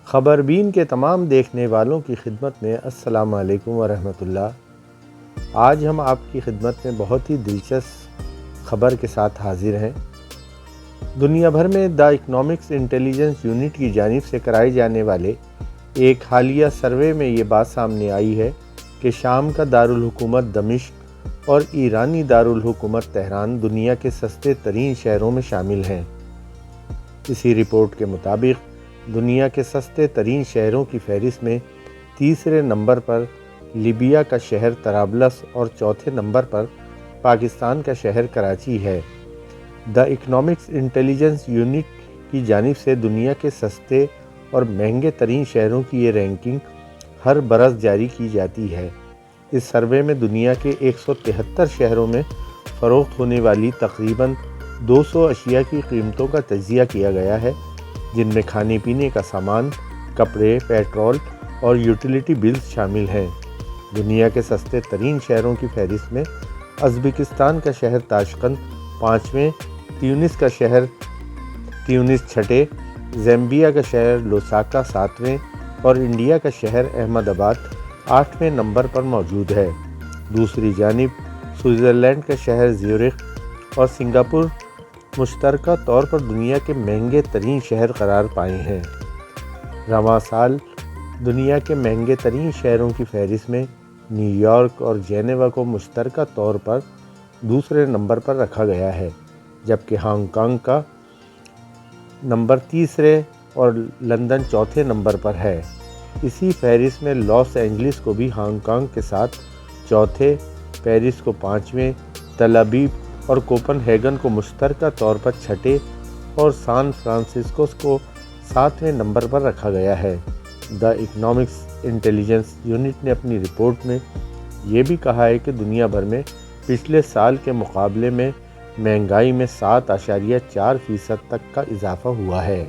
خبر بین کے تمام دیکھنے والوں کی خدمت میں السلام علیکم ورحمۃ اللہ۔ آج ہم آپ کی خدمت میں بہت ہی دلچسپ خبر کے ساتھ حاضر ہیں۔ دنیا بھر میں دا اکنامکس انٹیلیجنس یونٹ کی جانب سے کرائے جانے والے ایک حالیہ سروے میں یہ بات سامنے آئی ہے کہ شام کا دارالحکومت دمشق اور ایرانی دارالحکومت تہران دنیا کے سستے ترین شہروں میں شامل ہیں۔ اسی رپورٹ کے مطابق دنیا کے سستے ترین شہروں کی فہرست میں تیسرے نمبر پر لیبیا کا شہر طرابلس اور چوتھے نمبر پر پاکستان کا شہر کراچی ہے۔ دا اکنامکس انٹیلیجنس یونٹ کی جانب سے دنیا کے سستے اور مہنگے ترین شہروں کی یہ رینکنگ ہر برس جاری کی جاتی ہے۔ اس سروے میں دنیا کے 173 شہروں میں فروخت ہونے والی تقریباً 200 اشیاء کی قیمتوں کا تجزیہ کیا گیا ہے، جن میں کھانے پینے کا سامان، کپڑے، پیٹرول اور یوٹیلیٹی بلز شامل ہیں۔ دنیا کے سستے ترین شہروں کی فہرست میں ازبکستان کا شہر تاشقند 5ویں، تیونس کا شہر تیونس 6، زیمبیا کا شہر لوساکا 7ویں اور انڈیا کا شہر احمد آباد 8ویں نمبر پر موجود ہے۔ دوسری جانب سوئٹزرلینڈ کا شہر زیورخ اور سنگاپور مشترکہ طور پر دنیا کے مہنگے ترین شہر قرار پائے ہیں۔ رواں سال دنیا کے مہنگے ترین شہروں کی فہرست میں نیو یارک اور جنیوا کو مشترکہ طور پر دوسرے نمبر پر رکھا گیا ہے، جبکہ ہانگ کانگ کا نمبر تیسرے اور لندن چوتھے نمبر پر ہے۔ اسی فہرست میں لاس اینجلس کو بھی ہانگ کانگ کے ساتھ چوتھے، پیرس کو 5ویں، تل ابیب اور کوپن ہیگن کو مشترکہ طور پر 6 اور سان فرانسسکو کو 7ویں نمبر پر رکھا گیا ہے۔ دا اکنامکس انٹیلیجنس یونٹ نے اپنی رپورٹ میں یہ بھی کہا ہے کہ دنیا بھر میں پچھلے سال کے مقابلے میں مہنگائی میں 7.4% تک کا اضافہ ہوا ہے۔